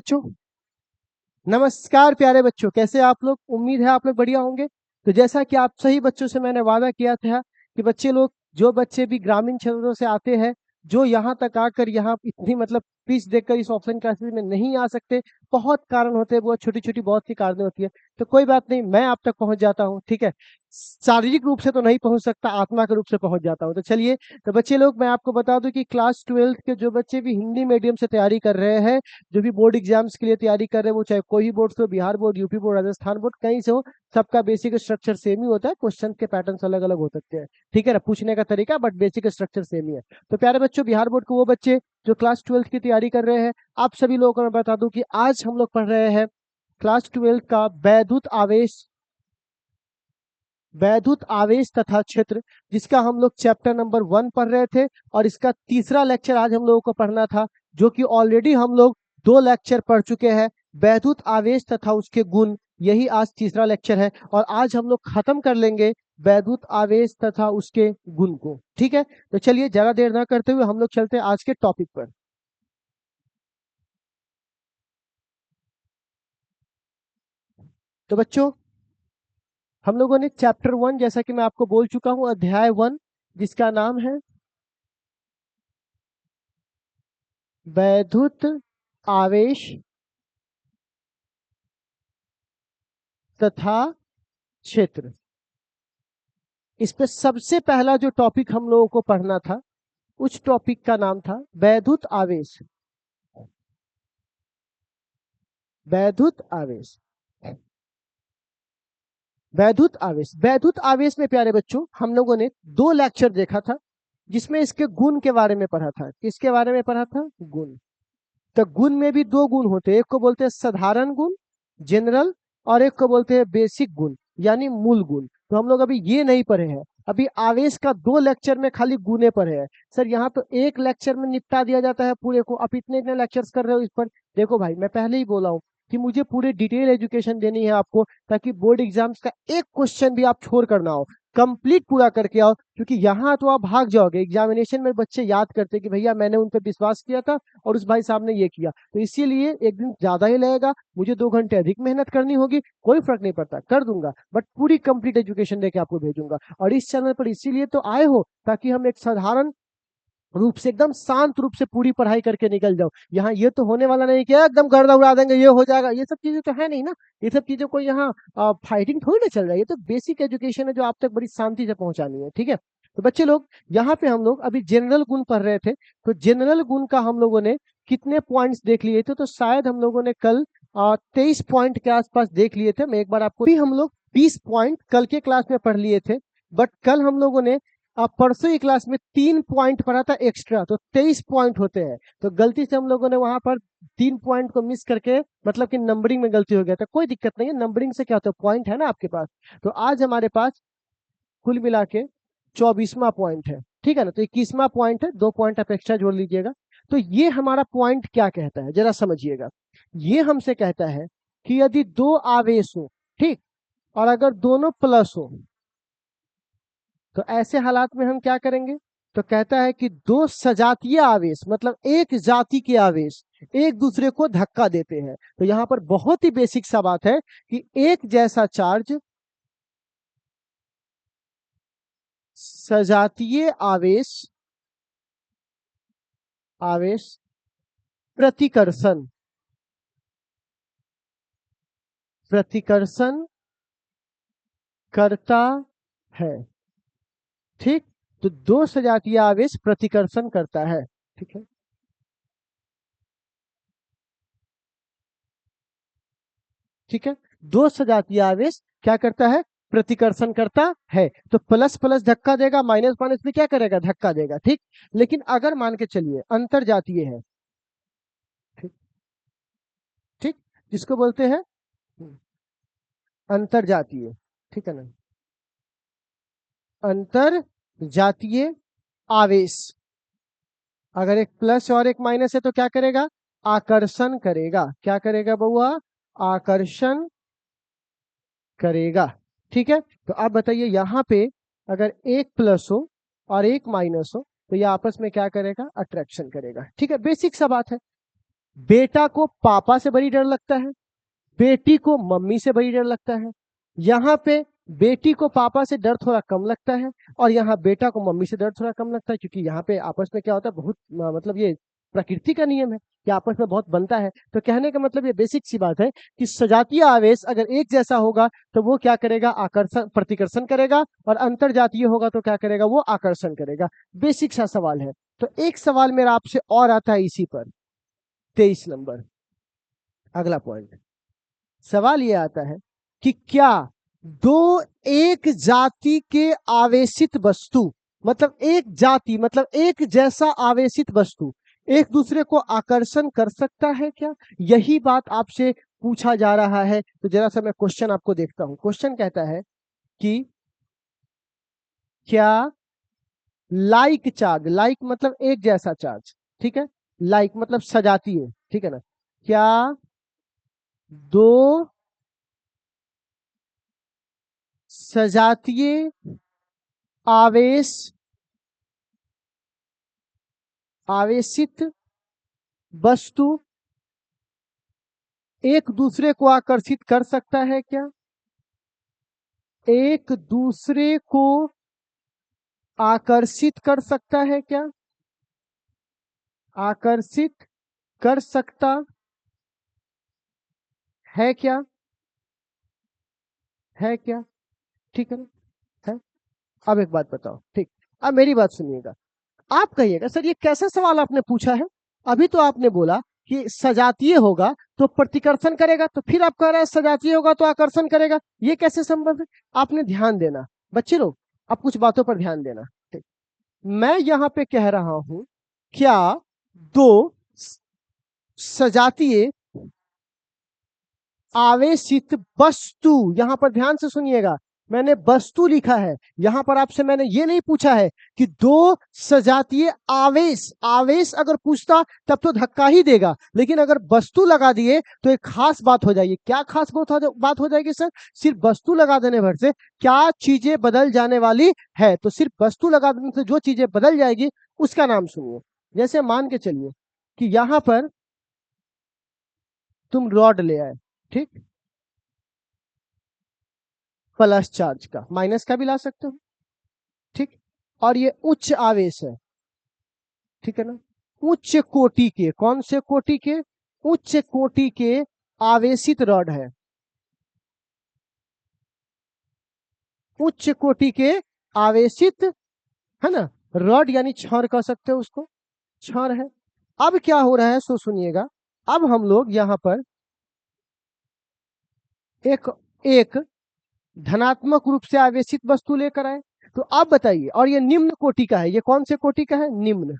बच्चों नमस्कार प्यारे बच्चों, कैसे आप लोग? उम्मीद है आप लोग बढ़िया होंगे। तो जैसा कि आप सही बच्चों से मैंने वादा किया था कि बच्चे लोग, जो बच्चे भी ग्रामीण क्षेत्रों से आते हैं, जो यहाँ तक आकर यहाँ इतनी फीस देकर इस ऑफलाइन क्लासेस में नहीं आ सकते, बहुत कारण होते हैं, बहुत छोटी छोटी बहुत सी कारणें होती है। तो कोई बात नहीं, मैं आप तक पहुंच जाता हूँ। ठीक है, शारीरिक रूप से तो नहीं पहुंच सकता, आत्मा के रूप से पहुंच जाता हूँ। तो चलिए, तो बच्चे लोग, मैं आपको बता दूं कि क्लास 12th के जो बच्चे भी हिंदी मीडियम से तैयारी कर रहे हैं, जो भी बोर्ड एग्जाम्स के लिए तैयारी कर रहे हैं, वो चाहे कोई भी बोर्ड से हो, Bihar board, UP board, Rajasthan board, कहीं से हो, सबका बेसिक स्ट्रक्चर सेम ही होता है। क्वेश्चन के पैटर्न्स अलग अलग हो सकते हैं, ठीक है ना, पूछने का तरीका, बट बेसिक स्ट्रक्चर सेम ही है। तो प्यारे बच्चों, बिहार बोर्ड के वो बच्चे जो क्लास 12th की तैयारी कर रहे हैं, आप सभी लोगों को मैं बता दूं कि आज हम लोग पढ़ रहे हैं क्लास 12th का वैद्युत आवेश तथा क्षेत्र, जिसका हम लोग चैप्टर नंबर 1 पढ़ रहे थे, और इसका तीसरा लेक्चर आज हम लोगों को पढ़ना था, जो कि ऑलरेडी हम लोग 2 लेक्चर पढ़ चुके हैं। वैद्युत आवेश तथा उसके गुण, यही आज तीसरा लेक्चर है, और आज हम लोग खत्म कर लेंगे वैद्युत आवेश तथा उसके गुण को। ठीक है, तो चलिए ज्यादा देर ना करते हुए हम लोग चलते हैं आज के टॉपिक पर। तो बच्चों, हम लोगों ने चैप्टर 1, जैसा कि मैं आपको बोल चुका हूं, अध्याय 1, जिसका नाम है वैद्युत आवेश तथा क्षेत्र। इस पे सबसे पहला जो टॉपिक हम लोगों को पढ़ना था, उस टॉपिक का नाम था वैद्युत आवेश। वैद्युत आवेश, वैद्युत आवेश, वैद्युत आवेश में प्यारे बच्चों, हम लोगों ने 2 लेक्चर देखा था, जिसमें इसके गुण के बारे में पढ़ा था। किसके बारे में पढ़ा था? गुण। तो गुण में भी 2 गुण होते हैं, एक को बोलते हैं साधारण गुण, जनरल, और एक को बोलते हैं बेसिक गुण, यानी मूल गुण। तो हम लोग अभी ये नहीं पढ़े हैं, अभी आवेश का 2 लेक्चर में खाली गुणे पढ़े हैं। सर, यहाँ तो एक लेक्चर में निपटा दिया जाता है पूरे को, आप इतने इतने लेक्चर्स कर रहे हो इस पर। देखो भाई, मैं पहले ही बोला हूँ कि मुझे पूरी डिटेल एजुकेशन देनी है आपको, ताकि बोर्ड एग्जाम्स का एक क्वेश्चन भी आप छोड़ कर ना हो, कंप्लीट पूरा करके आओ। क्योंकि यहाँ तो आप भाग जाओगे, एग्जामिनेशन में बच्चे याद करते कि भैया मैंने उन पर विश्वास किया था और उस भाई साहब ने ये किया। तो इसीलिए एक दिन ज्यादा ही लगेगा, मुझे 2 घंटे अधिक मेहनत करनी होगी, कोई फर्क नहीं पड़ता, कर दूंगा, बट पूरी कंप्लीट एजुकेशन देके आपको भेजूंगा। और इस चैनल पर इसीलिए तो आए हो, ताकि हम एक साधारण रूप से, एकदम शांत रूप से पूरी पढ़ाई करके निकल जाओ। यहाँ ये तो होने वाला नहीं कि एकदम गर्दा उड़ा देंगे, ये हो जाएगा, ये सब चीजें तो है नहीं ना। ये सब चीजों को यहाँ फाइटिंग थोड़ी ना चल रहा है, ये तो बेसिक एजुकेशन है जो आप तक बड़ी शांति से पहुंचानी है। ठीक है, तो बच्चे लोग, यहाँ पे हम लोग अभी जनरल गुण पढ़ रहे थे। तो जनरल गुण का हम लोगों ने कितने पॉइंट्स देख लिए थे? तो शायद हम लोगों ने कल 23 पॉइंट के आसपास देख लिए थे। मैं एक बार आपको भी, हम लोग 20 पॉइंट कल के क्लास में पढ़ लिए थे, बट कल हम लोगों ने परसों की क्लास में 3 पॉइंट पढ़ा था एक्स्ट्रा, तो 23 पॉइंट होते हैं। तो गलती से हम लोगों ने वहां पर 3 पॉइंट को मिस करके, मतलब कि नंबरिंग में गलती हो गया था। कोई दिक्कत नहीं है, नंबरिंग से क्या होता है, पॉइंट है ना आपके पास। तो आज हमारे पास कुल मिला के 24वां पॉइंट है। ठीक है ना, तो 21वां पॉइंट है, 2 पॉइंट आप एक्स्ट्रा जोड़ लीजिएगा। तो ये हमारा पॉइंट क्या कहता है, जरा समझिएगा। ये हमसे कहता है कि यदि 2 आवेश हो, ठीक, और अगर दोनों प्लस हो, तो ऐसे हालात में हम क्या करेंगे? तो कहता है कि 2 सजातीय आवेश, मतलब एक जाति के आवेश, एक दूसरे को धक्का देते हैं। तो यहां पर बहुत ही बेसिक सा बात है कि एक जैसा चार्ज, सजातीय आवेश, आवेश प्रतिकर्षण, प्रतिकर्षण करता है। ठीक, तो 2 सजातीय आवेश प्रतिकर्षण करता है। ठीक है, ठीक है, 2 सजातीय आवेश क्या करता है? प्रतिकर्षण करता है। तो प्लस प्लस धक्का देगा, माइनस माइनस भी क्या करेगा? धक्का देगा। ठीक, लेकिन अगर मान के चलिए अंतर जातीय है, ठीक, ठीक, जिसको बोलते हैं अंतर जातीय, ठीक है ना, अंतर जातीय आवेश, अगर एक प्लस और एक माइनस है तो क्या करेगा? आकर्षण करेगा। क्या करेगा बउआ? आकर्षण करेगा। ठीक है, तो आप बताइए, यहाँ पे अगर एक प्लस हो और एक माइनस हो, तो ये आपस में क्या करेगा? अट्रैक्शन करेगा। ठीक है, बेसिक सा बात है। बेटा को पापा से बड़ी डर लगता है, बेटी को मम्मी से बड़ी डर लगता है। यहाँ पे बेटी को पापा से डर थोड़ा कम लगता है और यहाँ बेटा को मम्मी से डर थोड़ा कम लगता है, क्योंकि यहाँ पे आपस में क्या होता है, बहुत मतलब ये प्रकृति का नियम है कि आपस में बहुत बनता है। तो कहने का मतलब ये बेसिक सी बात है कि सजातीय आवेश अगर एक जैसा होगा तो वो क्या करेगा, आकर्षण प्रतिकर्षण करेगा, और अंतर जातीय होगा तो क्या करेगा, वो आकर्षण करेगा। बेसिक सा सवाल है। तो एक सवाल मेरा आपसे और आता है इसी पर, 23 नंबर, अगला पॉइंट। सवाल ये आता है कि क्या दो एक जाति के आवेशित वस्तु, मतलब एक जाति मतलब एक जैसा आवेशित वस्तु एक दूसरे को आकर्षण कर सकता है क्या? यही बात आपसे पूछा जा रहा है। तो जरा सा मैं क्वेश्चन आपको देखता हूं। क्वेश्चन कहता है कि क्या लाइक चार्ज, लाइक मतलब एक जैसा चार्ज, ठीक है, लाइक मतलब सजातीय, ठीक है ना, क्या दो सजातीय आवेश आवेशित वस्तु एक दूसरे को आकर्षित कर सकता है क्या? एक दूसरे को आकर्षित कर सकता है क्या? आकर्षित कर सकता है क्या? है क्या? ठीक है ना, है। अब एक बात बताओ, ठीक, अब मेरी बात सुनिएगा। आप कहिएगा सर ये कैसा सवाल आपने पूछा है? अभी तो आपने बोला कि सजातीय होगा तो प्रतिकर्षण करेगा, तो फिर आप कह रहे हैं सजातीय होगा तो आकर्षण करेगा, ये कैसे संभव है? आपने ध्यान देना बच्चे लोग, आप कुछ बातों पर ध्यान देना, ठीक। मैं यहां पे कह रहा हूं क्या दो सजातीय आवेशित वस्तु, यहां पर ध्यान से सुनिएगा, मैंने वस्तु लिखा है, यहां पर आपसे मैंने ये नहीं पूछा है कि दो सजातीय आवेश, आवेश अगर पूछता तब तो धक्का ही देगा, लेकिन अगर वस्तु लगा दिए तो एक खास बात हो जाएगी। क्या खास बात हो जाएगी सर? सिर्फ वस्तु लगा देने भर से क्या चीजें बदल जाने वाली है? तो सिर्फ वस्तु लगा देने से जो चीजें बदल जाएगी उसका नाम सुनिए। जैसे मान के चलिए कि यहां पर तुम रॉड ले आए, ठीक, प्लस चार्ज का, माइनस का भी ला सकते हो, ठीक, और ये उच्च आवेश है, ठीक है ना, उच्च कोटि के, कौन से कोटि के? उच्च कोटि के आवेशित रॉड है, उच्च कोटि के आवेशित, है ना, रॉड, यानी छड़ कह सकते हो उसको, छड़ है। अब क्या हो रहा है सो सुनिएगा, अब हम लोग यहां पर एक एक धनात्मक रूप से आवेशित वस्तु लेकर आए, तो आप बताइए, और ये निम्न कोटि का है, ये कौन से कोटि का है? निम्न,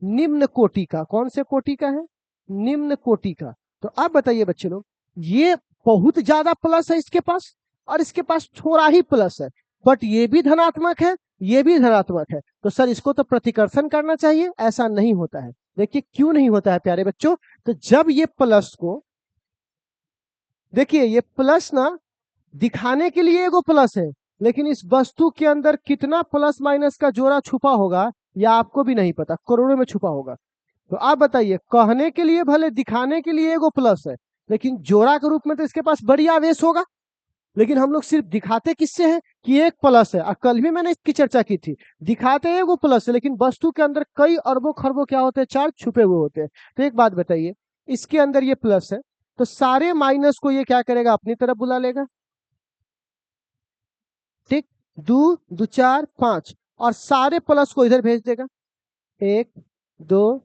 निम्न कोटि का, कौन से कोटि का है? निम्न कोटि का। तो आप बताइए बच्चे लोग, ये बहुत ज्यादा प्लस है इसके पास, और इसके पास थोड़ा ही प्लस है, बट ये भी धनात्मक है, ये भी धनात्मक है, तो सर इसको तो प्रतिकर्षण करना चाहिए। ऐसा नहीं होता है। देखिए क्यों नहीं होता है प्यारे बच्चों, तो जब ये प्लस को, देखिए ये प्लस ना दिखाने के लिए एगो प्लस है, लेकिन इस वस्तु के अंदर कितना प्लस माइनस का जोड़ा छुपा होगा या आपको भी नहीं पता, करोड़ों में छुपा होगा। तो आप बताइए, कहने के लिए भले दिखाने के लिए एगो प्लस है, लेकिन जोड़ा के रूप में तो इसके पास बड़ी आवेश होगा, लेकिन हम लोग सिर्फ दिखाते किससे हैं कि एक प्लस है। और कल भी मैंने इसकी चर्चा की थी, दिखाते एगो प्लस है, लेकिन वस्तु के अंदर कई अरबों खरबों क्या होते हैं, चार्ज छुपे हुए होते हैं। तो एक बात बताइए, इसके अंदर ये प्लस है, तो सारे माइनस को ये क्या करेगा, अपनी तरफ बुला लेगा, ठीक, दो दो चार पांच, और सारे प्लस को इधर भेज देगा, एक दो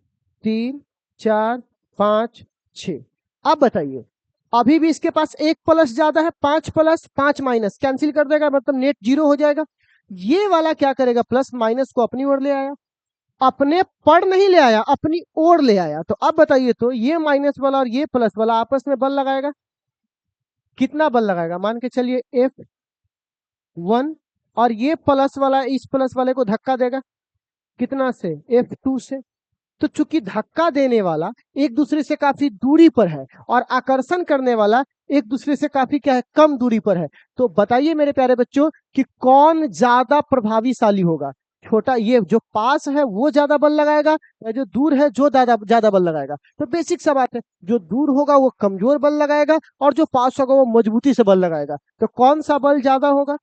तीन चार पांच छ। अब बताइए, अभी भी इसके पास एक प्लस ज्यादा है, पांच प्लस पांच माइनस कैंसिल कर देगा, मतलब नेट जीरो हो जाएगा। ये वाला क्या करेगा, प्लस माइनस को अपनी ओर ले आया, अपने पर नहीं ले आया, अपनी ओर ले आया। तो अब बताइए, तो ये माइनस वाला और ये प्लस वाला आपस में बल लगाएगा, कितना बल लगाएगा? मान के चलिए F1, और ये प्लस वाला इस प्लस वाले को धक्का देगा, कितना से? F2 से। तो चूंकि धक्का देने वाला एक दूसरे से काफी दूरी पर है और आकर्षण करने वाला एक दूसरे से काफी क्या है, कम दूरी पर है, तो बताइए मेरे प्यारे बच्चों कि कौन ज्यादा प्रभावशाली होगा? छोटा, ये जो पास है वो ज्यादा बल लगाएगा या जो दूर है जो ज्यादा ज्यादा बल लगाएगा? तो बेसिक सा बात है, जो दूर होगा वो कमजोर बल लगाएगा और जो पास होगा वो मजबूती से बल लगाएगा। तो कौन सा बल ज्यादा होगा?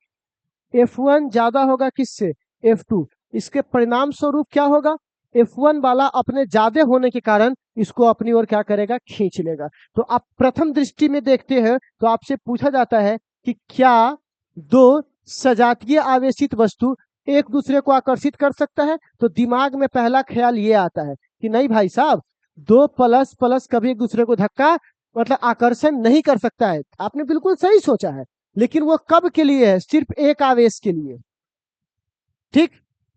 F1 ज्यादा होगा किससे? F2। इसके परिणाम स्वरूप क्या होगा? F1 वाला अपने ज्यादा होने के कारण इसको अपनी ओर क्या करेगा? खींच लेगा। तो आप प्रथम दृष्टि में देखते हैं तो आपसे पूछा जाता है कि क्या दो सजातीय आवेशित वस्तु एक दूसरे को आकर्षित कर सकता है? तो दिमाग में पहला ख्याल ये आता है कि नहीं भाई साहब, दो प्लस प्लस कभी एक दूसरे को धक्का मतलब आकर्षण नहीं कर सकता है। आपने बिल्कुल सही सोचा है, लेकिन वो कब के लिए है? सिर्फ एक आवेश के लिए, ठीक?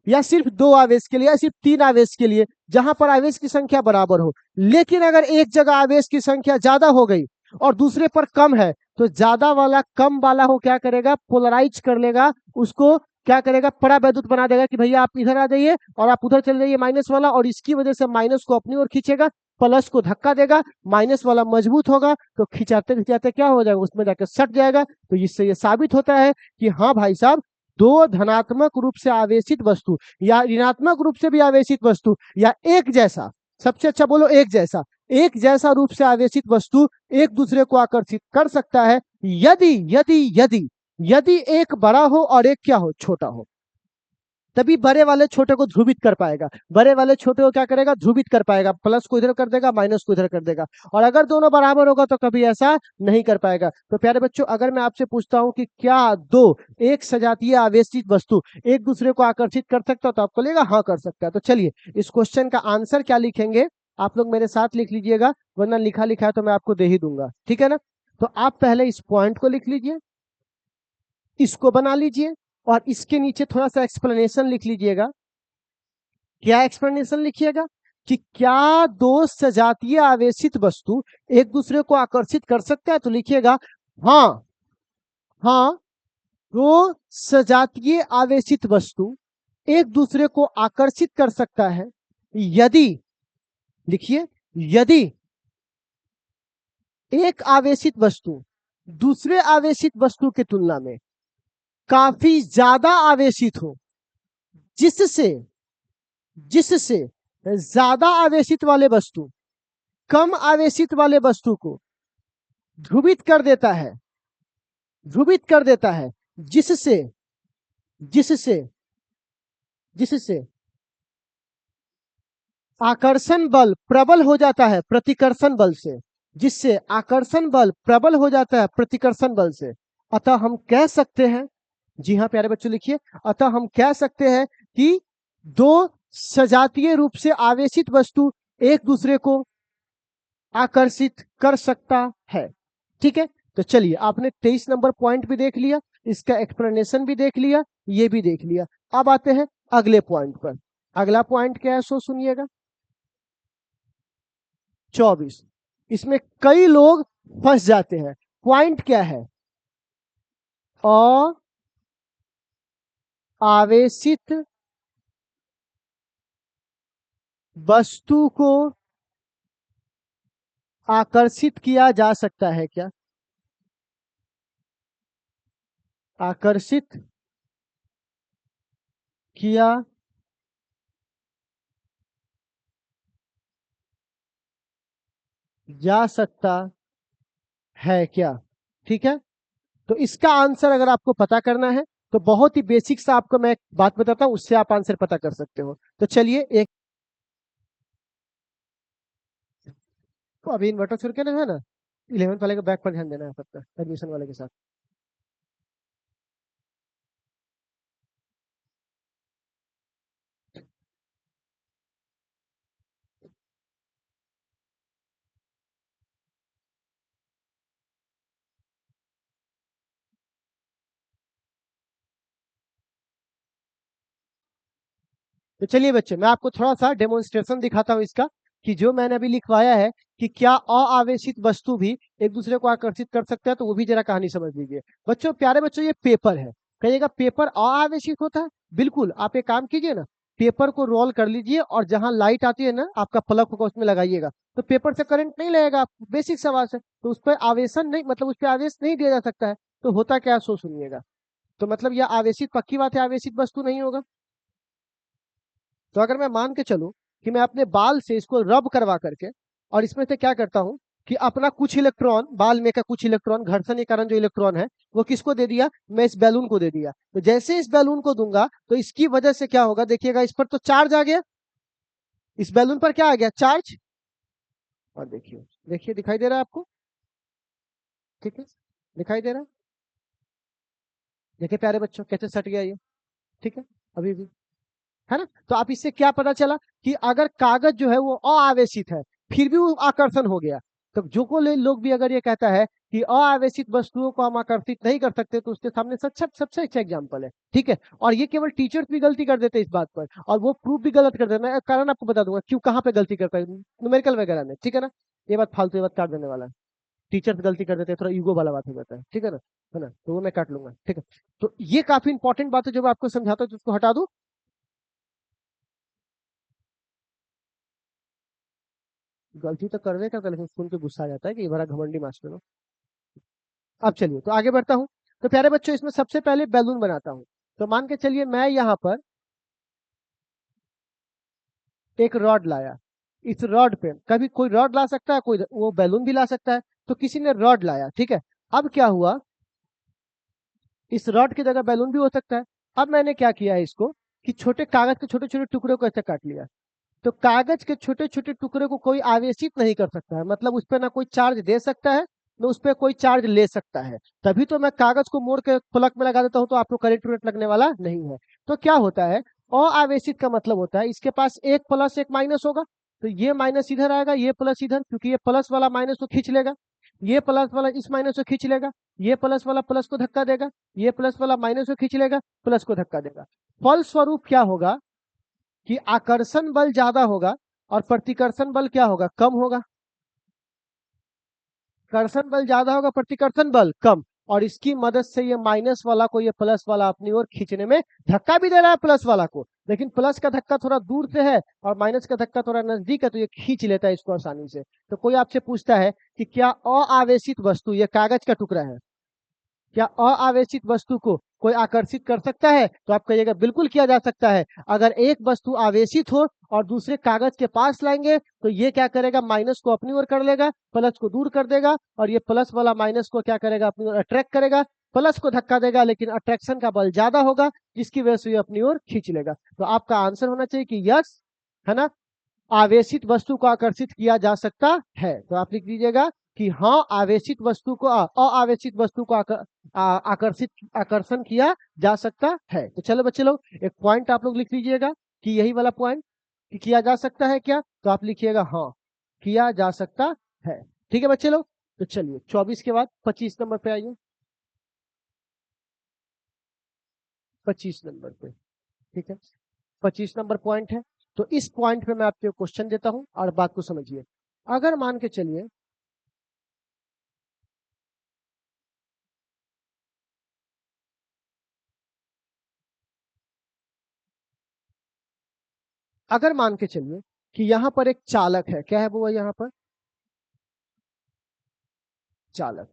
या सिर्फ दो आवेश के लिए, या सिर्फ तीन आवेश के लिए, जहां पर आवेश की संख्या बराबर हो। लेकिन अगर एक जगह आवेश की संख्या ज्यादा हो गई और दूसरे पर कम है, तो ज्यादा वाला कम वाला को क्या करेगा? पोलराइज कर लेगा, उसको क्या करेगा? परावैद्युत बना देगा कि भैया आप इधर आ जाइए और आप उधर चले जाइए माइनस वाला, और इसकी वजह से माइनस को अपनी ओर खींचेगा, प्लस को धक्का देगा, माइनस वाला मजबूत होगा, तो खिंचाते खिंचाते क्या हो जाएगा? उसमें जाकर सट जाएगा। तो इससे ये साबित होता है कि हाँ भाई साहब, दो धनात्मक रूप से आवेशित वस्तु या ऋणात्मक रूप से भी आवेशित वस्तु या एक जैसा, सबसे अच्छा बोलो एक जैसा, एक जैसा रूप से आवेशित वस्तु एक दूसरे को आकर्षित कर सकता है यदि यदि यदि यदि एक बड़ा हो और एक क्या हो? छोटा हो। तभी बड़े वाले छोटे को ध्रुवित कर पाएगा। बड़े वाले छोटे को क्या करेगा? ध्रुवित कर पाएगा, प्लस को इधर कर देगा, माइनस को इधर कर देगा। और अगर दोनों बराबर होगा तो कभी ऐसा नहीं कर पाएगा। तो प्यारे बच्चों, अगर मैं आपसे पूछता हूं कि क्या दो एक सजातीय आवेशित वस्तु एक दूसरे को आकर्षित कर सकता है, तो आपको लगेगा हाँ कर सकता है। तो चलिए इस क्वेश्चन का आंसर क्या लिखेंगे, आप लोग मेरे साथ लिख लीजिएगा, वरना लिखा लिखा है तो मैं आपको दे ही दूंगा, ठीक है ना? तो आप पहले इस पॉइंट को लिख लीजिए, इसको बना लीजिए, और इसके नीचे थोड़ा सा एक्सप्लेनेशन लिख लीजिएगा। क्या एक्सप्लेनेशन लिखिएगा? कि क्या दो सजातीय आवेशित वस्तु एक दूसरे को आकर्षित कर सकता है? तो लिखिएगा हाँ, हाँ, दो सजातीय आवेशित वस्तु एक दूसरे को आकर्षित कर सकता है यदि, लिखिए, यदि एक आवेशित वस्तु दूसरे आवेशित वस्तु की तुलना में काफी ज्यादा आवेशित हो, जिससे जिससे ज्यादा आवेशित वाले वस्तु कम आवेशित वाले वस्तु को ध्रुवित कर देता है, ध्रुवित कर देता है, जिससे जिससे जिससे आकर्षण बल प्रबल हो जाता है प्रतिकर्षण बल से, जिससे आकर्षण बल प्रबल हो जाता है प्रतिकर्षण बल से। अतः हम कह सकते हैं, जी हाँ प्यारे बच्चों लिखिए, अतः हम कह सकते हैं कि दो सजातीय रूप से आवेशित वस्तु एक दूसरे को आकर्षित कर सकता है, ठीक है? तो चलिए, आपने 23 नंबर पॉइंट भी देख लिया, इसका एक्सप्लेनेशन भी देख लिया, ये भी देख लिया। अब आते हैं अगले पॉइंट पर। अगला पॉइंट क्या है सो सुनिएगा, 24। इसमें कई लोग फंस जाते हैं। पॉइंट क्या है? आवेशित वस्तु को आकर्षित किया जा सकता है क्या? आकर्षित किया जा सकता है क्या? ठीक है, तो इसका आंसर अगर आपको पता करना है तो बहुत ही बेसिक सा आपको मैं एक बात बताता हूं, उससे आप आंसर पता कर सकते हो। तो चलिए, एक तो अभी इन्वर्टर छोड़ के ना है ना, 11th वाले के बैक पर ध्यान देना है सबका, एडमिशन वाले के साथ। तो चलिए बच्चे, मैं आपको थोड़ा सा डेमोन्स्ट्रेशन दिखाता हूँ इसका, कि जो मैंने अभी लिखवाया है कि क्या अआवेशित वस्तु भी एक दूसरे को आकर्षित कर सकता है, तो वो भी जरा कहानी समझ लीजिए। बच्चों, प्यारे बच्चों, ये पेपर है। कहिएगा पेपर अआवेशित होता है? बिल्कुल, आप एक काम कीजिए ना, पेपर को रोल कर लीजिए और जहां लाइट आती है ना, आपका प्लग होगा उसमें लगाइएगा, तो पेपर से करंट नहीं लगेगा। बेसिक सवाल है, तो उस पर आवेशन नहीं, मतलब उस पर आवेश नहीं दिया जा सकता है। तो होता क्या है सो सुनिएगा। तो मतलब यह आवेशित, पक्की बात है, आवेशित वस्तु नहीं होगा। तो अगर मैं मान के चलूं कि मैं अपने बाल से इसको रब करवा करके और इसमें से क्या करता हूं कि अपना कुछ इलेक्ट्रॉन, बाल में का कुछ इलेक्ट्रॉन, घर्षण के कारण जो इलेक्ट्रॉन है वो किसको दे दिया, मैं इस बैलून को दे दिया। तो जैसे इस बैलून को दूंगा तो इसकी वजह से क्या होगा, देखिएगा इस पर तो चार्ज आ गया, इस बैलून पर क्या आ गया, चार्ज। और देखिए, देखिए दिखाई दे रहा है आपको, ठीक है, दिखाई दे रहा है, देखिए प्यारे बच्चों कैसे सट गया ये, ठीक है, अभी भी है ना। तो आप इससे क्या पता चला कि अगर कागज जो है वो अआवेशित है फिर भी वो आकर्षण हो गया। तो जो को लोग भी अगर ये कहता है कि अआवेशित वस्तुओं को हम आकर्षित नहीं कर सकते तो उसके सामने सबसे अच्छा एग्जाम्पल है, ठीक है। और ये केवल टीचर्स भी गलती कर देते हैं इस बात पर, और वो प्रूफ भी गलत कर देते हैं। मैं कारण आपको बता दूंगा क्यों, कहाँ पे गलती करता है, न्यूमेरिकल वगैरह में, ठीक है ना। ये बात फालतू, ये बात काट देने वाला है, टीचर्स गलती कर देते हैं, थोड़ा ईगो वाला बात हो जाता है, ठीक है ना, तो वो मैं काट लूंगा, ठीक है। तो ये काफी इंपॉर्टेंट बात है जो मैं आपको समझाता हूँ, तो उसको हटा दूं। गलती तो करवे करता है, लेकिन सुन के गुस्सा आ जाता है कि ये बड़ा घमंडी मास्टर हो। अब चलिए तो आगे बढ़ता हूँ। तो प्यारे बच्चों इसमें सबसे पहले बैलून बनाता हूँ। तो मान के चलिए मैं यहाँ पर एक रॉड लाया, इस रॉड पे कभी कोई रॉड ला सकता है, कोई वो बैलून भी ला सकता है, तो किसी ने रॉड लाया, ठीक है। अब क्या हुआ, इस रॉड की जगह बैलून भी हो सकता है। अब मैंने क्या किया है इसको कि छोटे कागज के छोटे छोटे टुकड़े को ऐसे काट लिया। तो कागज के छोटे छोटे टुकड़े को कोई आवेशित नहीं कर सकता है, मतलब उस पर ना कोई चार्ज दे सकता है ना उस पर कोई चार्ज ले सकता है। तभी तो मैं कागज को मोड़ के प्लग में लगा देता हूं तो आपको करंट उरंट लगने वाला नहीं है। तो क्या होता है, अआवेशित का मतलब होता है इसके पास एक प्लस एक माइनस होगा। तो ये माइनस इधर आएगा, ये प्लस इधर, क्योंकि ये प्लस वाला माइनस को खींच लेगा, ये प्लस वाला इस माइनस को खींच लेगा, ये प्लस वाला प्लस को धक्का देगा, ये प्लस वाला माइनस को खींच लेगा, प्लस को धक्का देगा। फलस्वरूप क्या होगा कि आकर्षण बल ज्यादा होगा और प्रतिकर्षण बल क्या होगा, कम होगा। कर्षण बल ज्यादा होगा, प्रतिकर्षण बल कम, और इसकी मदद से ये माइनस वाला को ये प्लस वाला अपनी ओर खींचने में धक्का भी दे रहा है प्लस वाला को, लेकिन प्लस का धक्का थोड़ा दूर से है और माइनस का धक्का थोड़ा नजदीक है, तो ये खींच लेता है इसको आसानी से। तो कोई आपसे पूछता है कि क्या अआवेशित वस्तु, ये कागज का टुकड़ा है, क्या अआवेशित वस्तु को कोई आकर्षित कर सकता है, तो आप कहिएगा बिल्कुल किया जा सकता है। अगर एक वस्तु आवेशित हो और दूसरे कागज के पास लाएंगे तो ये क्या करेगा, माइनस को अपनी ओर कर लेगा, प्लस को दूर कर देगा, और ये प्लस वाला माइनस को क्या करेगा, अपनी ओर अट्रैक्ट करेगा, प्लस को धक्का देगा, लेकिन अट्रैक्शन का बल ज्यादा होगा जिसकी वजह से ये अपनी ओर खींच लेगा। तो आपका आंसर होना चाहिए कि यस, है ना, आवेशित वस्तु को आकर्षित किया जा सकता है। तो आप लिख दीजिएगा कि हाँ, आवेशित वस्तु को अआवेशित वस्तु को आकर्षित आकर्षण किया जा सकता है। तो चलो बच्चे लोग एक पॉइंट आप लोग लिख लीजिएगा कि यही वाला पॉइंट कि किया जा सकता है क्या, तो आप लिखिएगा हाँ, किया जा सकता है। ठीक है बच्चे लोग, तो चलिए 24 के बाद 25 नंबर पे आइए, 25 नंबर पे, ठीक है, 25 नंबर पॉइंट है। तो इस पॉइंट पे मैं आपको क्वेश्चन देता हूं और बात को समझिए। अगर मान के चलिए, अगर मान के चलिए कि यहां पर एक चालक है, क्या है वो यहां पर चालक,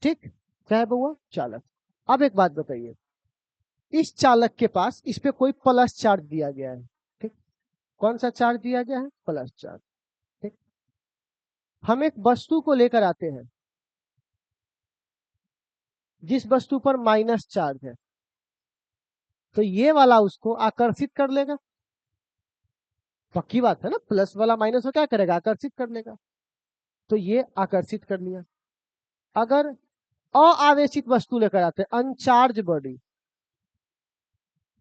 ठीक, क्या है वो चालक। अब एक बात बताइए, इस चालक के पास इस पे कोई प्लस चार्ज दिया गया है, ठीक, कौन सा चार्ज दिया गया है, प्लस चार्ज, ठीक। हम एक वस्तु को लेकर आते हैं जिस वस्तु पर माइनस चार्ज है, तो ये वाला उसको आकर्षित कर लेगा, पक्की बात है ना, प्लस वाला माइनस को क्या करेगा, आकर्षित कर लेगा। तो ये आकर्षित कर लिया। अगर अआवेशित वस्तु लेकर आते हैं, अनचार्ज बॉडी,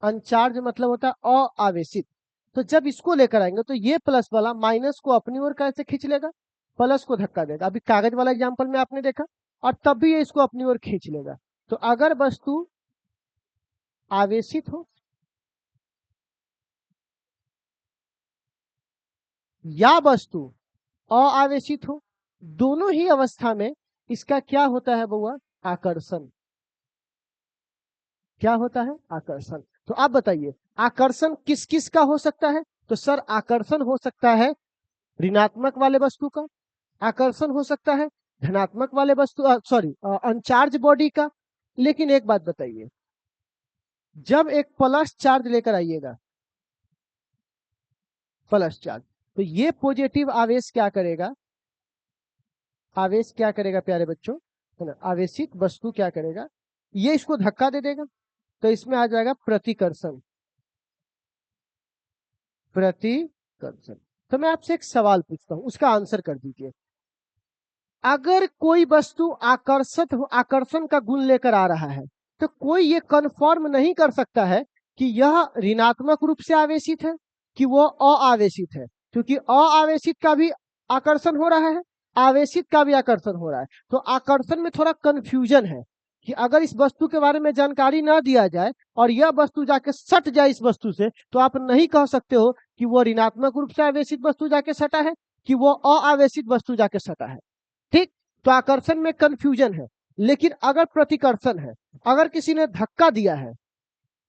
अनचार्ज मतलब होता है अआवेशित, तो जब इसको लेकर आएंगे तो ये प्लस वाला माइनस को अपनी ओर कैसे खींच लेगा, प्लस को धक्का देगा। अभी कागज वाला एग्जांपल में आपने देखा, और तब भी ये इसको अपनी ओर खींच लेगा। तो अगर वस्तु आवेशित हो या वस्तु अआवेशित हो, दोनों ही अवस्था में इसका क्या होता है बउआ, आकर्षण, क्या होता है, आकर्षण। तो आप बताइए आकर्षण किस किस का हो सकता है, तो सर आकर्षण हो सकता है ऋणात्मक वाले वस्तु का, आकर्षण हो सकता है धनात्मक वाले वस्तु, सॉरी अनचार्ज बॉडी का। लेकिन एक बात बताइए, जब एक प्लस चार्ज लेकर आइएगा प्लस चार्ज। तो ये पॉजिटिव आवेश क्या करेगा, आवेश क्या करेगा प्यारे बच्चों, है ना, आवेशित वस्तु क्या करेगा, ये इसको धक्का दे देगा, तो इसमें आ जाएगा प्रतिकर्षण, प्रतिकर्षण। तो मैं आपसे एक सवाल पूछता हूं, उसका आंसर कर दीजिए। अगर कोई वस्तु आकर्षण का गुण लेकर आ रहा है, तो कोई ये कन्फर्म नहीं कर सकता है कि यह ऋणात्मक रूप से आवेशित है कि वो अआवेशित है, क्योंकि अआवेशित का भी आकर्षण हो रहा है, आवेशित का भी आकर्षण हो रहा है। तो आकर्षण में थोड़ा कंफ्यूजन है कि अगर इस वस्तु के बारे में जानकारी ना दिया जाए और यह वस्तु जाके सट जाए इस वस्तु से, तो आप नहीं कह सकते हो कि वो ऋणात्मक रूप से आवेशित वस्तु जाके सटा है कि वो अआवेशित वस्तु जाके सटा है। ठीक, तो आकर्षण में कंफ्यूजन है। लेकिन अगर प्रतिकर्षण है, अगर किसी ने धक्का दिया है,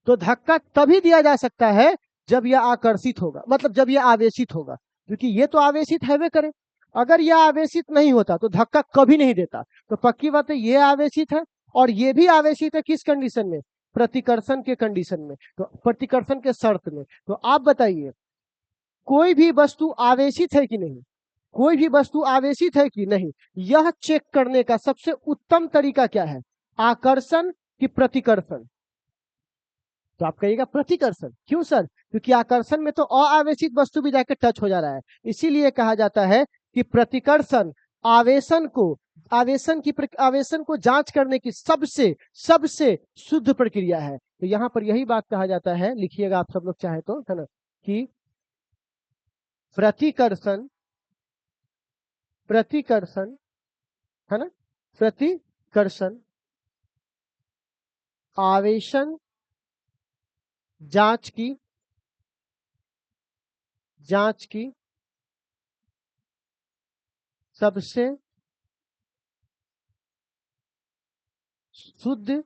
तो धक्का तभी दिया जा सकता है जब यह आकर्षित होगा, मतलब जब यह आवेशित होगा, क्योंकि ये तो आवेशित है करे। अगर यह आवेशित नहीं होता तो धक्का कभी नहीं देता। तो पक्की बात है ये आवेशित है और ये भी आवेशित है, किस कंडीशन में, प्रतिकर्षण के कंडीशन में, तो प्रतिकर्षण के शर्त में। तो आप बताइए कोई भी वस्तु आवेशित है कि नहीं, कोई भी वस्तु आवेशित है कि नहीं, यह चेक करने का सबसे उत्तम तरीका क्या है, आकर्षण कि प्रतिकर्षण। तो आप कहिएगा प्रतिकर्षण, क्यों सर, क्योंकि आकर्षण में तो अआवेशित वस्तु भी जाकर टच हो जा रहा है। इसीलिए कहा जाता है कि प्रतिकर्षण आवेशन को जांच करने की सबसे सबसे शुद्ध प्रक्रिया है। तो यहां पर यही बात कहा जाता है, लिखिएगा आप सब लोग चाहे तो, है ना, कि प्रतिकर्षण है ना, प्रतिकर्षण आवेशन जांच की सबसे शुद्ध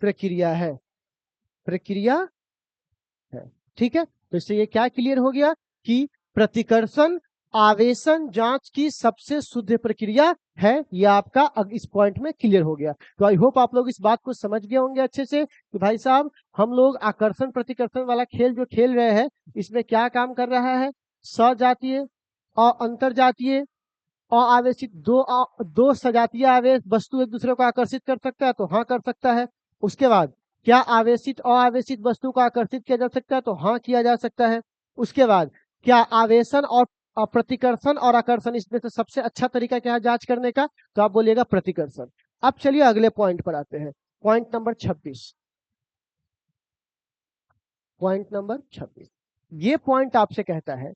प्रक्रिया है, ठीक है। तो इससे ये क्या क्लियर हो गया कि प्रतिकर्षण आवेशन जांच की सबसे शुद्ध प्रक्रिया है। ये आपका इस पॉइंट में क्लियर हो गया। तो आई होप आप लोग इस बात को समझ गए होंगे अच्छे से कि भाई साहब हम लोग आकर्षण प्रतिकर्षण वाला खेल जो खेल रहे हैं, इसमें क्या काम कर रहा है, सजातीय और अंतर जातीय और आवेशित दो सजातीय आवेश वस्तु एक दूसरे को आकर्षित कर सकता है, तो हाँ कर सकता है। उसके बाद क्या आवेशित अआवेशित वस्तु को आकर्षित किया जा सकता है, तो हाँ किया जा सकता है। उसके बाद क्या आवेशन और प्रतिकर्षण और आकर्षण, इसमें से सबसे अच्छा तरीका क्या है जांच करने का, तो आप बोलिएगा प्रतिकर्षण। अब चलिए अगले पॉइंट पर आते हैं, पॉइंट नंबर 26। पॉइंट नंबर 26 ये पॉइंट आपसे कहता है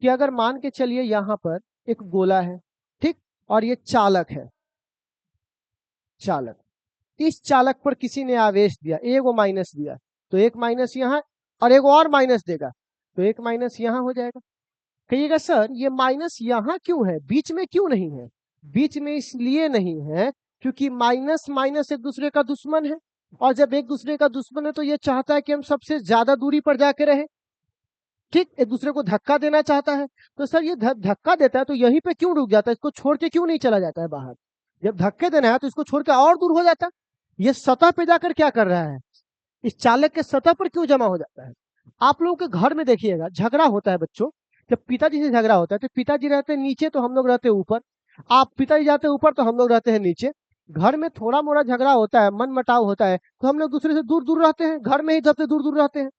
कि अगर मान के चलिए यहां पर एक गोला है, ठीक, और ये चालक है, चालक, इस चालक पर किसी ने आवेश दिया, एगो माइनस दिया, तो एक माइनस यहाँ और एक और माइनस देगा, तो एक माइनस यहाँ हो जाएगा। कहिएगा सर ये माइनस यहाँ क्यों है, बीच में क्यों नहीं है, बीच में इसलिए नहीं है क्योंकि माइनस माइनस एक दूसरे का दुश्मन है, और जब एक दूसरे का दुश्मन है तो ये चाहता है कि हम सबसे ज्यादा दूरी पर जाके रहे, ठीक, एक दूसरे को धक्का देना चाहता है। तो सर ये धक्का देता है तो यहीं पे क्यों रुक जाता है, इसको छोड़ के क्यों नहीं चला जाता है बाहर, जब धक्के देना है तो इसको छोड़ के और दूर हो जाता है। ये सतह पे जाकर क्या कर रहा है, इस चालक के सतह पर क्यों जमा हो जाता है। आप लोगों के घर में देखिएगा झगड़ा होता है बच्चों, जब पिताजी से झगड़ा होता है तो पिताजी रहते हैं नीचे तो हम लोग रहते हैं ऊपर, आप पिताजी जाते हैं ऊपर तो हम लोग रहते हैं नीचे। घर में थोड़ा मोड़ा झगड़ा होता है, मन मुटाव होता है, तो हम लोग दूसरे से दूर दूर रहते हैं, घर में ही सबसे दूर दूर रहते हैं।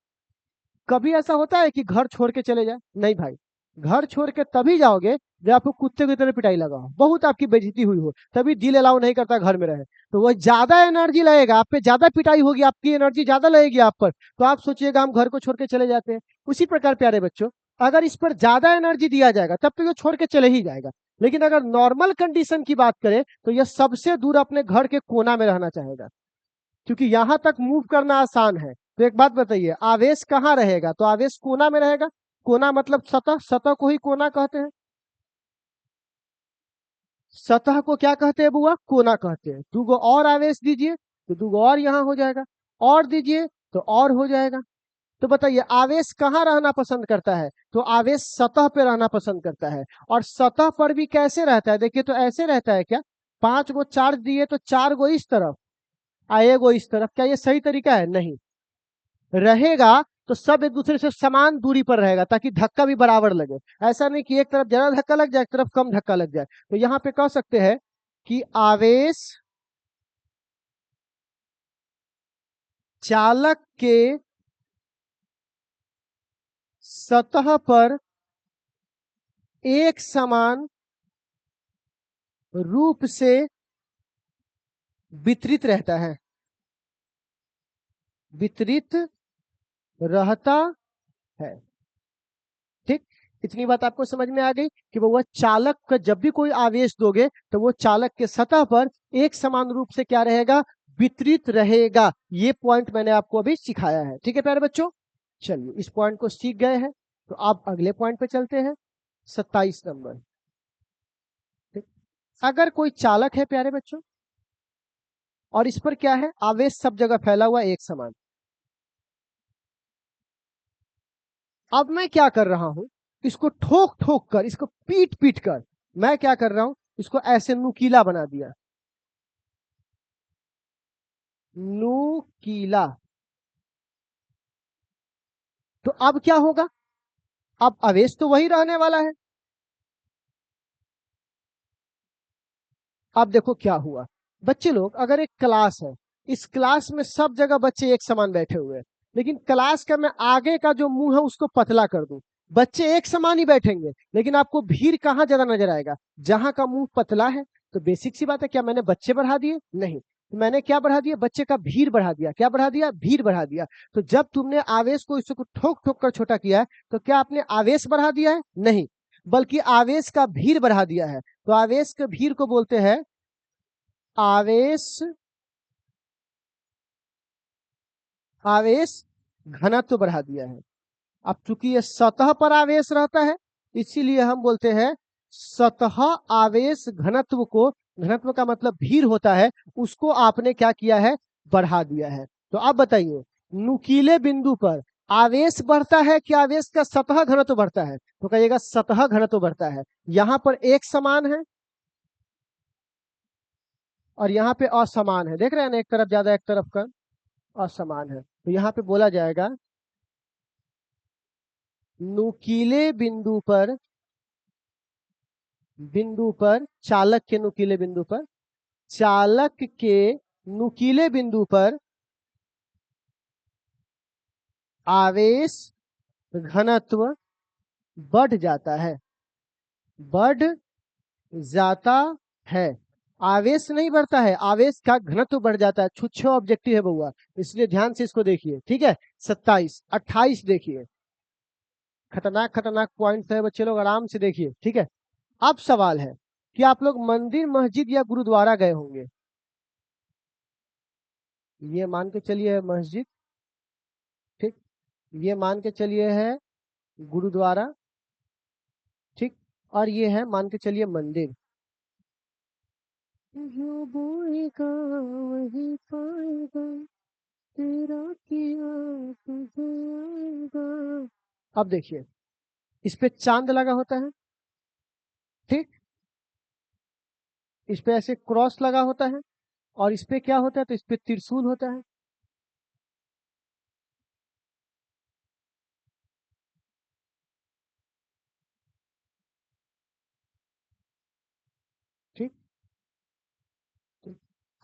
कभी ऐसा होता है कि घर छोड़ के चले जाए, नहीं भाई, घर छोड़ के तभी जाओगे जब आपको कुत्ते की तरह पिटाई लगा हो, बहुत आपकी बेइज्जती हुई हो, तभी दिल अलाउ नहीं करता घर में रहे, तो वो ज्यादा एनर्जी लगेगा आप पे, ज्यादा पिटाई होगी, आपकी एनर्जी ज्यादा लगेगी आप पर, तो आप सोचिएगा हम घर को छोड़ के चले जाते हैं। उसी प्रकार प्यारे बच्चों, अगर इस पर ज्यादा एनर्जी दिया जाएगा तब तो ये छोड़ के चले ही जाएगा, लेकिन अगर नॉर्मल कंडीशन की बात करें तो यह सबसे दूर अपने घर के कोना में रहना चाहेगा, क्योंकि यहां तक मूव करना आसान है। तो एक बात बताइए आवेश कहाँ रहेगा, तो आवेश कोना में रहेगा, कोना मतलब सतह, सतह को ही कोना कहते हैं, सतह को क्या कहते हैं बुआ, कोना कहते हैं। दूगो और आवेश दीजिए तो दूगो और यहां हो जाएगा, और दीजिए तो और हो जाएगा। तो बताइए आवेश कहाँ रहना पसंद करता है, तो आवेश सतह पे रहना पसंद करता है, और सतह पर भी कैसे रहता है, देखिए तो ऐसे रहता है क्या, 5 गो चार्ज दिए तो 4 गो इस तरफ आएगो इस तरफ, क्या ये सही तरीका है, नहीं रहेगा। तो सब एक दूसरे से समान दूरी पर रहेगा ताकि धक्का भी बराबर लगे। ऐसा नहीं कि एक तरफ ज्यादा धक्का लग जाए, एक तरफ कम धक्का लग जाए। तो यहाँ पे कह सकते हैं कि आवेश चालक के सतह पर एक समान रूप से वितरित रहता है, वितरित रहता है। ठीक, इतनी बात आपको समझ में आ गई कि वह चालक का जब भी कोई आवेश दोगे तो वो चालक के सतह पर एक समान रूप से क्या रहेगा, वितरित रहेगा। ये पॉइंट मैंने आपको अभी सिखाया है। ठीक है प्यारे बच्चों, चलिए इस पॉइंट को सीख गए हैं तो आप अगले पॉइंट पे चलते हैं, 27 नंबर। ठीक, अगर कोई चालक है प्यारे बच्चों और इस पर क्या है, आवेश सब जगह फैला हुआ एक समान। अब मैं क्या कर रहा हूं, इसको ठोक ठोक कर, इसको पीट पीट कर मैं क्या कर रहा हूं, इसको ऐसे नुकीला बना दिया, नुकीला। तो अब क्या होगा, अब आवेश तो वही रहने वाला है। अब देखो क्या हुआ, बच्चे लोग अगर एक क्लास है, इस क्लास में सब जगह बच्चे एक समान बैठे हुए हैं, लेकिन क्लास का मैं आगे का जो मुंह है उसको पतला कर दूं, बच्चे एक समान ही बैठेंगे, लेकिन आपको भीड़ कहां ज्यादा नजर आएगा, जहां का मुंह पतला है। तो बेसिक सी बात है, क्या मैंने बच्चे बढ़ा दिए, नहीं, मैंने क्या बढ़ा दिया, बच्चे का भीड़ बढ़ा दिया। क्या बढ़ा दिया, भीड़ बढ़ा दिया। तो जब तुमने आवेश को इसको ठोक ठोक कर छोटा किया है तो क्या आपने आवेश बढ़ा दिया है, नहीं, बल्कि आवेश का भीड़ बढ़ा दिया है। तो आवेश के भीड़ को बोलते हैं आवेश, आवेश घनत्व बढ़ा दिया है। अब चूंकि ये सतह पर आवेश रहता है इसीलिए हम बोलते हैं सतह आवेश घनत्व को, घनत्व का मतलब भीड़ होता है, उसको आपने क्या किया है, बढ़ा दिया है। तो अब बताइए, नुकीले बिंदु पर आवेश बढ़ता है कि आवेश का सतह घनत्व बढ़ता है, तो कहिएगा सतह घनत्व बढ़ता है। यहां पर एक समान है और यहाँ पे असमान है, देख रहे हैं ना, एक तरफ ज्यादा एक तरफ कम, असमान है। तो यहाँ पे बोला जाएगा नुकीले बिंदु पर चालक के नुकीले बिंदु पर, चालक के नुकीले बिंदु पर आवेश घनत्व बढ़ जाता है, बढ़ जाता है। आवेश नहीं बढ़ता है, आवेश का घनत्व बढ़ जाता है। छुच्छे ऑब्जेक्टिव है बउआ, इसलिए ध्यान से इसको देखिए। ठीक है, 27 28 देखिए, खतरनाक खतरनाक पॉइंट है बच्चे लोग, आराम से देखिए। ठीक है, अब सवाल है कि आप लोग मंदिर, मस्जिद या गुरुद्वारा गए होंगे। ये मान के चलिए है मस्जिद, ठीक, ये मान के चलिए है गुरुद्वारा, ठीक, और ये है मान के चलिए मंदिर। जो बोएगा वही पाएगा, तेरा किया तुझे आएगा। अब देखिए, इस पे चांद लगा होता है, ठीक, इस पे ऐसे क्रॉस लगा होता है, और इस पे क्या होता है, तो इस पे त्रिशूल होता है। ठीक,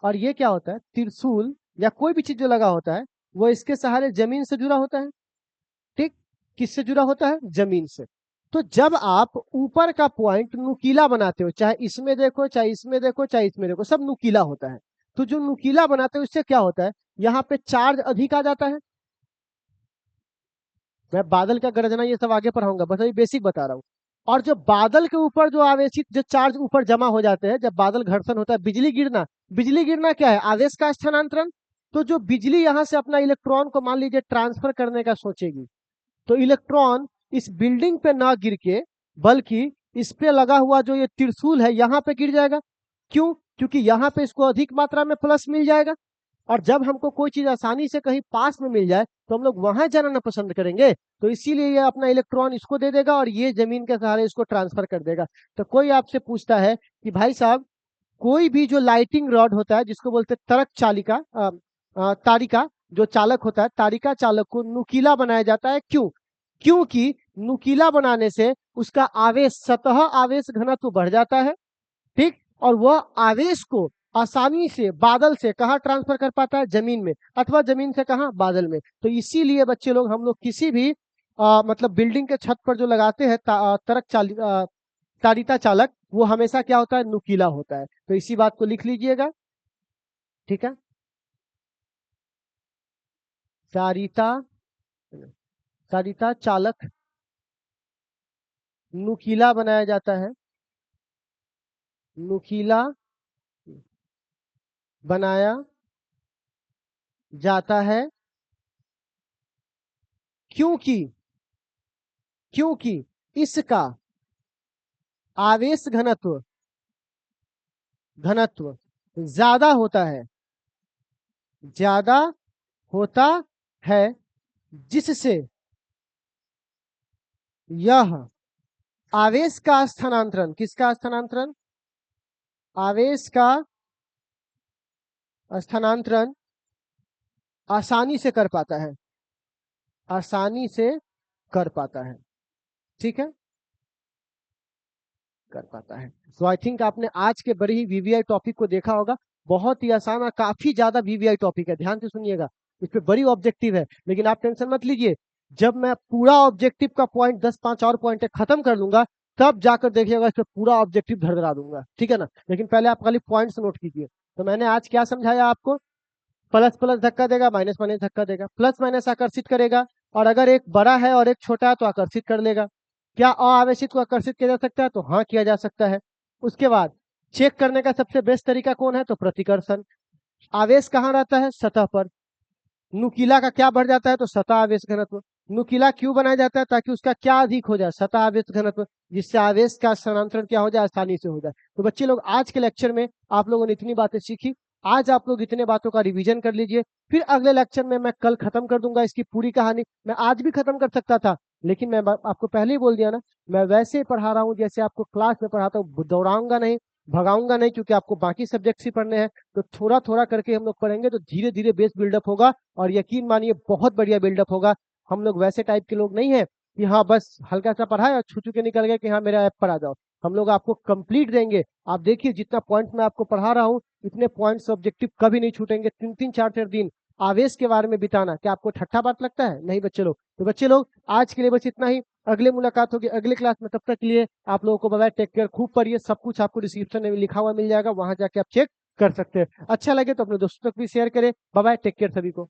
और ये क्या होता है, त्रिशूल या कोई भी चीज जो लगा होता है वो इसके सहारे जमीन से जुड़ा होता है। ठीक, किससे जुड़ा होता है, जमीन से। तो जब आप ऊपर का पॉइंट नुकीला बनाते हो, चाहे इसमें देखो, चाहे इसमें देखो, चाहे इसमें देखो, सब नुकीला होता है। तो जो नुकीला बनाते हो इससे क्या होता है, यहाँ पे चार्ज अधिक आ जाता है। मैं बादल का गरजना ये सब आगे पढ़ाऊंगा, बस अभी बेसिक बता रहा हूँ। और जो बादल के ऊपर जो आवेशित जो चार्ज ऊपर जमा हो जाते हैं, जब बादल घर्षण होता है, बिजली गिरना, बिजली गिरना क्या है, आवेश का स्थानांतरण। तो जो बिजली यहाँ से अपना इलेक्ट्रॉन को मान लीजिए ट्रांसफर करने का सोचेगी, तो इलेक्ट्रॉन इस बिल्डिंग पे ना गिर के बल्कि इस पे लगा हुआ जो ये त्रिशूल है यहाँ पे गिर जाएगा। क्यों, क्योंकि यहाँ पे इसको अधिक मात्रा में प्लस मिल जाएगा। और जब हमको कोई चीज आसानी से कहीं पास में मिल जाए तो हम लोग वहां जाना ना पसंद करेंगे, तो इसीलिए ये अपना इलेक्ट्रॉन इसको दे देगा और ये जमीन के सहारे इसको ट्रांसफर कर देगा। तो कोई आपसे पूछता है कि भाई साहब, कोई भी जो लाइटिंग रॉड होता है जिसको बोलते हैं तरक चालिका, तारिका, जो चालक होता है, तारिका चालक को नुकीला बनाया जाता है। क्यों? क्योंकि नुकीला बनाने से उसका आवेश, सतह आवेश घनत्व बढ़ जाता है, ठीक, और वह आवेश को आसानी से बादल से कहाँ ट्रांसफर कर पाता है, जमीन में, अथवा जमीन से कहाँ, बादल में। तो इसीलिए बच्चे लोग, हम लोग किसी भी मतलब बिल्डिंग के छत पर जो लगाते हैं तारिता चालक, वो हमेशा क्या होता है, नुकीला होता है। तो इसी बात को लिख लीजिएगा, ठीक है। तारिता तारिता चालक नुकीला बनाया जाता है, नुकीला बनाया जाता है क्योंकि क्योंकि इसका आवेश घनत्व ज्यादा होता है, ज्यादा होता है, जिससे यह आवेश का स्थानांतरण, किसका स्थानांतरण, आवेश का स्थानांतरण आसानी से कर पाता है, आसानी से कर पाता है, ठीक है, कर पाता है। तो आई थिंक आपने आज के बड़े ही वीवीआई टॉपिक को देखा होगा। बहुत ही आसान और काफी ज्यादा वीवीआई टॉपिक है, ध्यान से सुनिएगा। इस पे बड़ी ऑब्जेक्टिव है, लेकिन आप टेंशन मत लीजिए। जब मैं पूरा ऑब्जेक्टिव का पॉइंट 10-5 और पॉइंट खत्म कर लूंगा, तब जाकर देखिएगा इस पे पूरा ऑब्जेक्टिव धड़धड़ा दूंगा, ठीक है ना। लेकिन पहले आप खाली पॉइंट्स नोट कीजिए। तो मैंने आज क्या समझाया आपको, प्लस प्लस धक्का देगा, माइनस माइनस धक्का देगा, प्लस माइनस आकर्षित करेगा, और अगर एक बड़ा है और एक छोटा है तो आकर्षित कर लेगा। क्या अआवेशित को आकर्षित किया जा सकता है, तो हाँ किया जा सकता है। उसके बाद चेक करने का सबसे बेस्ट तरीका कौन है, तो प्रतिकर्षण। आवेश कहाँ रहता है, सतह पर। नुकीला का क्या बढ़ जाता है, तो सतह आवेश घनत्व। नुकीला क्यों बनाया जाता है, ताकि उसका क्या अधिक हो जाए, सतह आवेश घनत्व, जिससे आवेश का स्थानांतरण क्या हो जाए, आसानी से हो जाए। तो बच्चे लोग, आज के लेक्चर में आप लोगों ने इतनी बातें सीखी। आज आप लोग इतने बातों का रिवीजन कर लीजिए, फिर अगले लेक्चर में मैं कल खत्म कर दूंगा इसकी पूरी कहानी। मैं आज भी खत्म कर सकता था, लेकिन मैं आपको पहले ही बोल दिया ना, मैं वैसे पढ़ा रहा हूँ जैसे आपको क्लास में पढ़ाता हूँ, दौड़ाऊंगा नहीं, भगाऊंगा नहीं, क्योंकि आपको बाकी सब्जेक्ट्स ही पढ़ने हैं। तो थोड़ा थोड़ा करके हम लोग पढ़ेंगे, तो धीरे धीरे बेस बिल्डअप होगा, और यकीन मानिए बहुत बढ़िया बिल्डअप होगा। हम लोग वैसे टाइप के लोग नहीं है कि हाँ बस हल्का सा पढ़ा है और छू के निकल गए कि हाँ मेरा ऐप पर आ जाओ। हम लोग आपको कंप्लीट देंगे। आप देखिए, जितना पॉइंट मैं आपको पढ़ा रहा हूँ, इतने पॉइंट्स ऑब्जेक्टिव कभी नहीं छूटेंगे। 3-3 4-4 दिन आवेश के बारे में बिताना क्या आपको ठट्ठा बात लगता है? नहीं बच्चे लोग। तो बच्चे लोग, आज के लिए बस इतना ही। अगले मुलाकात होगी अगले क्लास में, तब तक के लिए आप लोगों को बाय बाय, टेक केयर, खूब पढ़िए। सब कुछ आपको डिस्क्रिप्शन में लिखा हुआ मिल जाएगा, वहां जाके आप चेक कर सकते हैं। अच्छा लगे तो अपने दोस्तों तक भी शेयर करें। बाय बाय, टेक केयर सभी को।